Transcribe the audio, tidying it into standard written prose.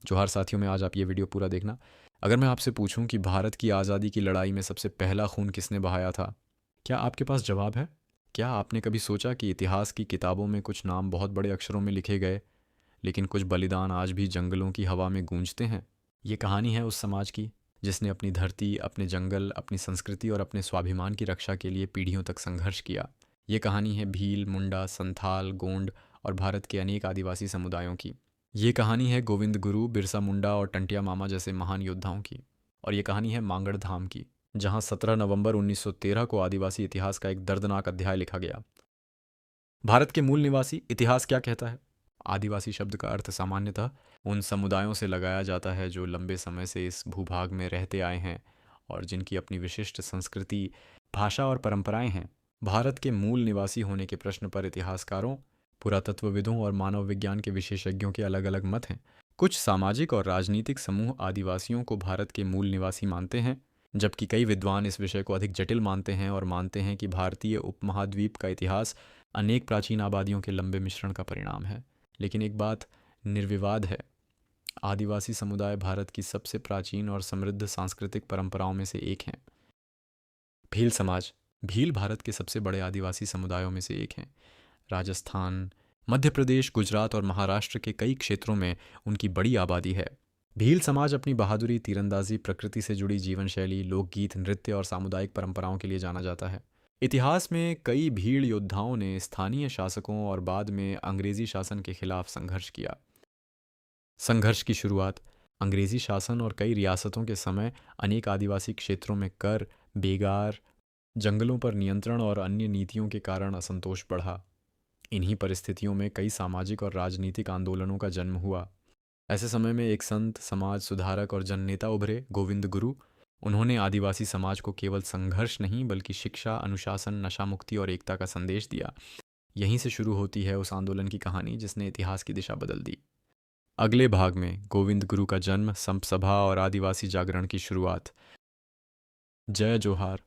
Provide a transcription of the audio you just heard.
जोहार साथियों में आज आप ये वीडियो पूरा देखना। अगर मैं आपसे पूछूं कि भारत की आज़ादी की लड़ाई में सबसे पहला खून किसने बहाया था, क्या आपके पास जवाब है? क्या आपने कभी सोचा कि इतिहास की किताबों में कुछ नाम बहुत बड़े अक्षरों में लिखे गए, लेकिन कुछ बलिदान आज भी जंगलों की हवा में गूंजते हैं? ये कहानी है उस समाज की जिसने अपनी धरती, अपने जंगल, अपनी संस्कृति और अपने स्वाभिमान की रक्षा के लिए पीढ़ियों तक संघर्ष किया। ये कहानी है भील, मुंडा, संथाल, गोंड और भारत के अनेक आदिवासी समुदायों की। ये कहानी है गोविंद गुरु, बिरसा मुंडा और टंटिया मामा जैसे महान योद्धाओं की। और ये कहानी है मांगड़ धाम की, जहां 17 नवंबर 1913 को आदिवासी इतिहास का एक दर्दनाक अध्याय लिखा गया। भारत के मूल निवासी इतिहास क्या कहता है? आदिवासी शब्द का अर्थ सामान्यतः उन समुदायों से लगाया जाता है जो लंबे समय से इस भूभाग में रहते आए हैं और जिनकी अपनी विशिष्ट संस्कृति, भाषा और परंपराएं हैं। भारत के मूल निवासी होने के प्रश्न पर इतिहासकारों, पुरातत्वविदों और मानव विज्ञान के विशेषज्ञों के अलग अलग मत हैं। कुछ सामाजिक और राजनीतिक समूह आदिवासियों को भारत के मूल निवासी मानते हैं, जबकि कई विद्वान इस विषय को अधिक जटिल मानते हैं और मानते हैं कि भारतीय उपमहाद्वीप का इतिहास अनेक प्राचीन आबादियों के लंबे मिश्रण का परिणाम है। लेकिन एक बात निर्विवाद है, आदिवासी समुदाय भारत की सबसे प्राचीन और समृद्ध सांस्कृतिक परंपराओं में से एक हैं। भील समाज। भील भारत के सबसे बड़े आदिवासी समुदायों में से एक हैं। राजस्थान, मध्य प्रदेश, गुजरात और महाराष्ट्र के कई क्षेत्रों में उनकी बड़ी आबादी है। भील समाज अपनी बहादुरी, तीरंदाजी, प्रकृति से जुड़ी जीवन शैली, लोकगीत, नृत्य और सामुदायिक परंपराओं के लिए जाना जाता है। इतिहास में कई भीड़ योद्धाओं ने स्थानीय शासकों और बाद में अंग्रेजी शासन के खिलाफ संघर्ष किया। संघर्ष की शुरुआत अंग्रेजी शासन और कई रियासतों के समय अनेक आदिवासी क्षेत्रों में कर, बेगार, जंगलों पर नियंत्रण और अन्य नीतियों के कारण असंतोष बढ़ा। इन्हीं परिस्थितियों में कई सामाजिक और राजनीतिक आंदोलनों का जन्म हुआ। ऐसे समय में एक संत, समाज सुधारक और जननेता उभरे, गोविंद गुरु। उन्होंने आदिवासी समाज को केवल संघर्ष नहीं बल्कि शिक्षा, अनुशासन, नशा मुक्ति और एकता का संदेश दिया। यहीं से शुरू होती है उस आंदोलन की कहानी जिसने इतिहास की दिशा बदल दी। अगले भाग में गोविंद गुरु का जन्म, संप सभा और आदिवासी जागरण की शुरुआत। जय जोहार।